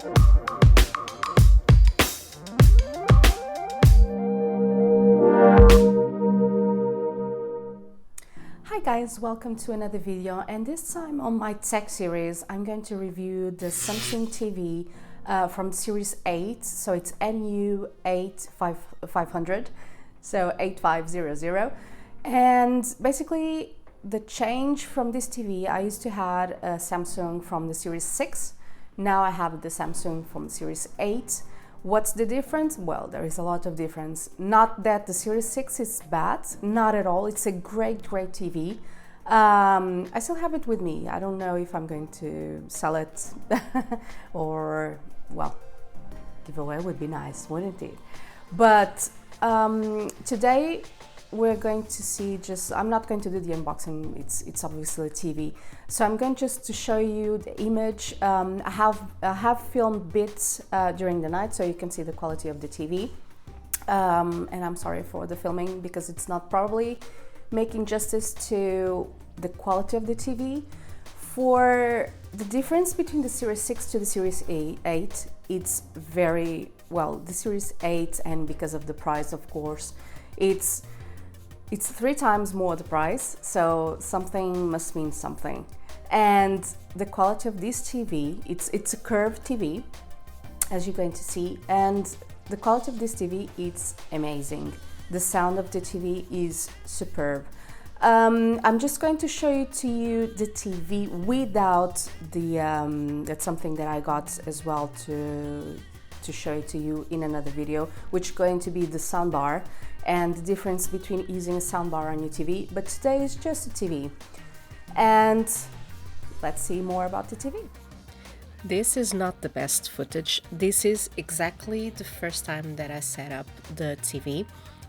Hi guys, welcome to another video, and this time on my tech series I'm going to review the Samsung TV from series 8, so it's NU8500, so 8500, and basically the change from this TV, I used to have a Samsung from the series 6, now I have the Samsung from series 8. What's the difference? Well, there is a lot of difference. Not that the Series 6 is bad, not at all. It's a great TV. I still have it with me. I don't know if I'm going to sell it or, well, give away would be nice, wouldn't it? But today we're going to see I'm not going to do the unboxing, it's obviously a TV. So I'm going just to show you the image. I have filmed bits during the night so you can see the quality of the TV. And I'm sorry for the filming because it's not probably making justice to the quality of the TV. For the difference between the Series 6 to the Series 8, it's very, well, the Series 8, and because of the price, of course, it's 3 times more the price, so something must mean something. And the quality of this TV, it's a curved TV, as you're going to see, and the quality of this TV, it's amazing. The sound of the TV is superb. I'm just going to show you the TV without the, that's something that I got as well to show it to you in another video, which is going to be the soundbar and the difference between using a soundbar on your TV, but today is just a TV. And let's see more about the TV. This is not the best footage. This is exactly the first time that I set up the TV.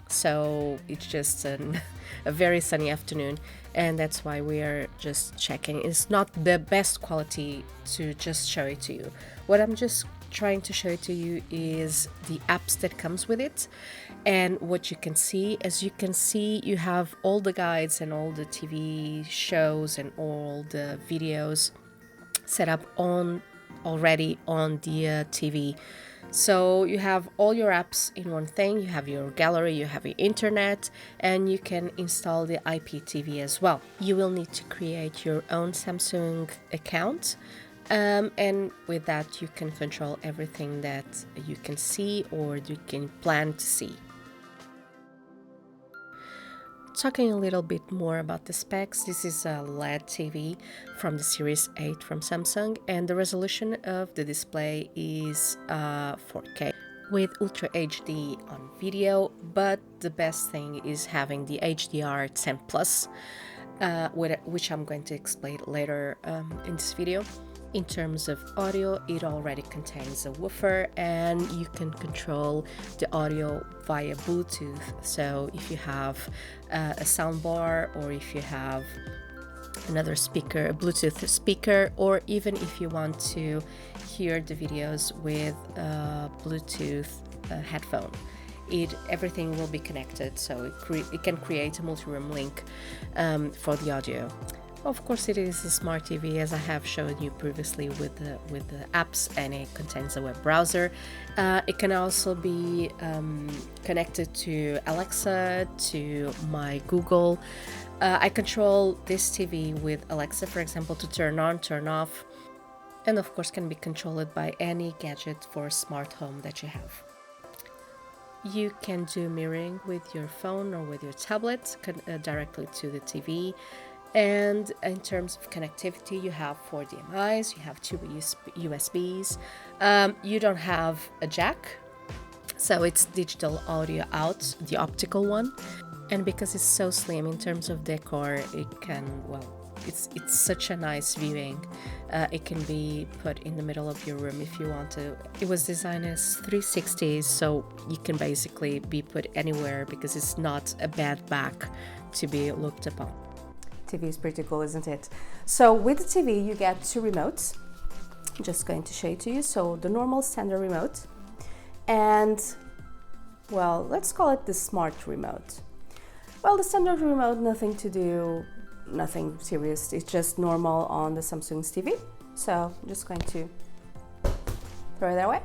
So it's just a very sunny afternoon, and that's why we are just checking. It's not the best quality to just show it to you. What I'm just trying to show it to you is the apps that comes with it and what you can see. As you can see, you have all the guides and all the TV shows and all the videos set up already on the TV. So you have all your apps in one thing. You have your gallery, you have your internet, and you can install the IPTV as well. You will need to create your own Samsung account, and with that you can control everything that you can see or you can plan to see. Talking a little bit more about the specs, this is a LED TV from the Series 8 from Samsung, and the resolution of the display is 4K with Ultra HD on video, but the best thing is having the HDR10 Plus, which I'm going to explain later in this video. In terms of audio, it already contains a woofer, and you can control the audio via Bluetooth. So if you have a soundbar, or if you have another speaker, a Bluetooth speaker, or even if you want to hear the videos with a Bluetooth headphone, everything will be connected, so it can create a multi-room link for the audio. Of course, it is a smart TV, as I have shown you previously with the apps, and it contains a web browser. It can also be connected to Alexa, to my Google. I control this TV with Alexa, for example, to turn on, turn off, and of course can be controlled by any gadget for smart home that you have. You can do mirroring with your phone or with your tablet directly to the TV. And in terms of connectivity, you have 4 HDMIs, you have 2 USBs, you don't have a jack, so it's digital audio out, the optical one, and because it's so slim in terms of decor, it can, well, it's such a nice viewing. It can be put in the middle of your room if you want to. It was designed as 360, so you can basically be put anywhere because it's not a bad back to be looked upon. TV is pretty cool, isn't it? So with the TV you get 2 remotes. I'm just going to show it to you. So the normal standard remote, and well, let's call it the smart remote. Well, the standard remote, nothing to do, nothing serious. It's just normal on the Samsung's TV. So I'm just going to throw it away.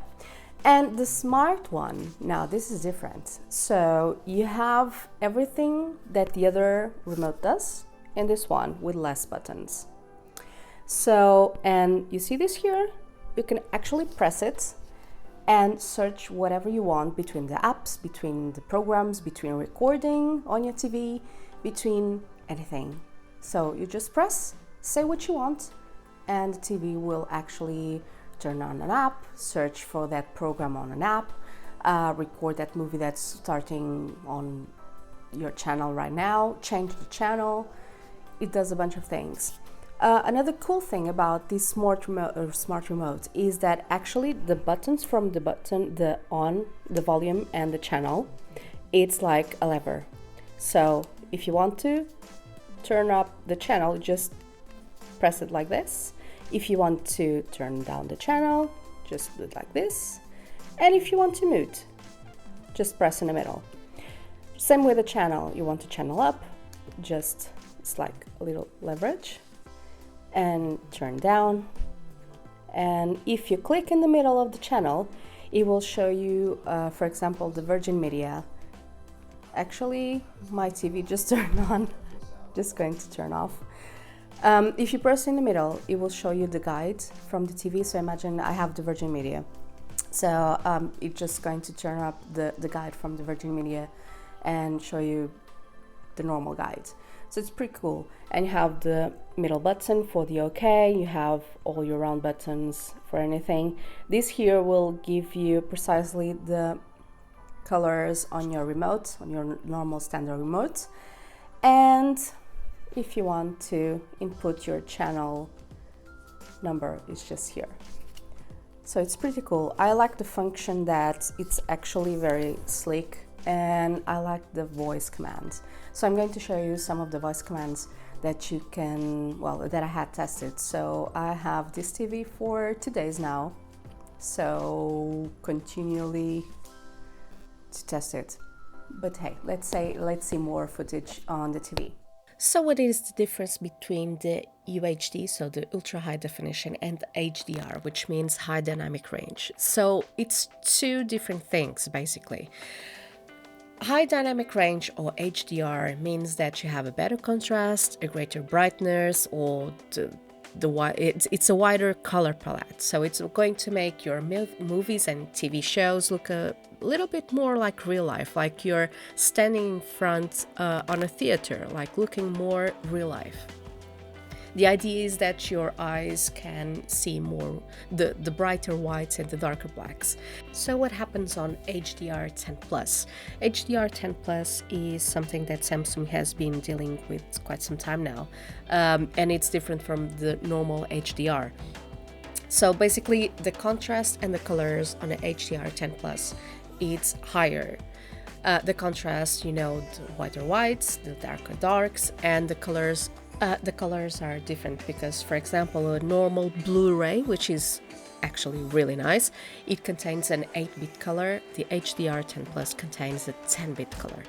And the smart one, now this is different. So you have everything that the other remote does in this one with less buttons. So, and you see this here, you can actually press it and search whatever you want between the apps, between the programs, between recording on your TV, between anything. So you just press, say what you want, and the TV will actually turn on an app, search for that program on an app, record that movie that's starting on your channel right now, change the channel. It does a bunch of things. Another cool thing about this smart remote is that actually the buttons from the button, the on, the volume and the channel, it's like a lever. So if you want to turn up the channel, just press it like this. If you want to turn down the channel, just do it like this. And if you want to mute, just press in the middle. Same with the channel. You want to channel up, just, it's like a little leverage, and turn down. And if you click in the middle of the channel, it will show you, for example, the Virgin Media. Actually, my TV just turned on, just going to turn off. If you press in the middle, it will show you the guide from the TV. So imagine I have the Virgin Media. So it's just going to turn up the guide from the Virgin Media and show you the normal guide. So it's pretty cool. And you have the middle button for the OK. You have all your round buttons for anything. This here will give you precisely the colors on your remote, on your normal standard remote. And if you want to input your channel number, it's just here. So it's pretty cool. I like the function that it's actually very sleek, and I like the voice commands. So I'm going to show you some of the voice commands that you can, well, that I had tested. So I have this TV for 2 days now, so continually to test it. But hey, let's see more footage on the TV. So what is the difference between the UHD, so the ultra high definition, and HDR, which means high dynamic range? So it's two different things basically. High dynamic range, or HDR, means that you have a better contrast, a greater brightness, or it's a wider color palette. So it's going to make your movies and TV shows look a little bit more like real life, like you're standing in front on a theater, like looking more real life. The idea is that your eyes can see more the brighter whites and the darker blacks. So what happens on HDR10 Plus? HDR10 Plus is something that Samsung has been dealing with quite some time now, and it's different from the normal HDR. So basically the contrast and the colors on the HDR10 Plus, it's higher. The contrast, you know, the whiter whites, the darker darks, and the colors are different because, for example, a normal Blu-ray, which is actually really nice, it contains an 8-bit color. The HDR10 Plus contains a 10-bit color.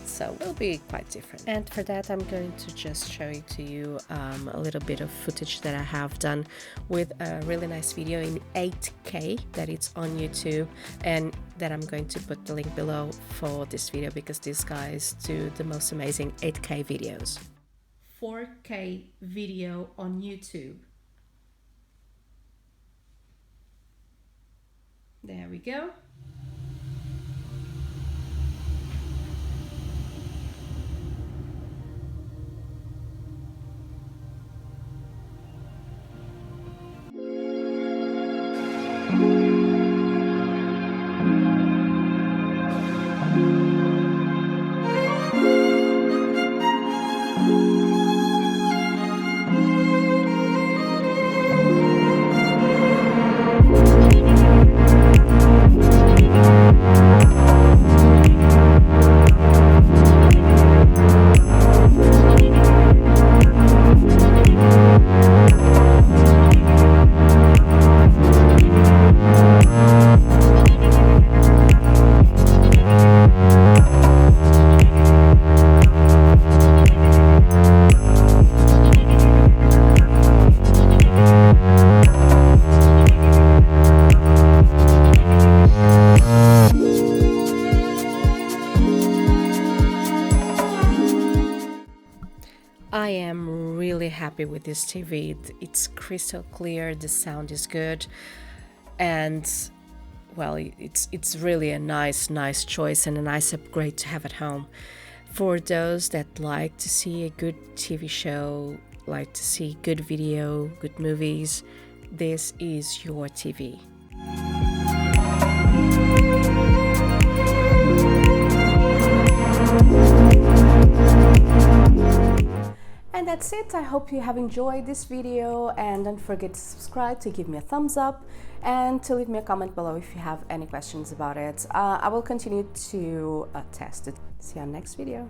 So it'll be quite different. And for that, I'm going to just show it to you a little bit of footage that I have done with a really nice video in 8K that it's on YouTube, and that I'm going to put the link below for this video because these guys do the most amazing 8K videos. 4K video on YouTube. There we go. I am really happy with this TV. It's crystal clear, the sound is good, and well, it's really a nice choice and a nice upgrade to have at home. For those that like to see a good TV show, like to see good video, good movies, this is your TV. And that's it. I hope you have enjoyed this video, and don't forget to subscribe, to give me a thumbs up, and to leave me a comment below if you have any questions about it. I will continue to test it. See you on next video.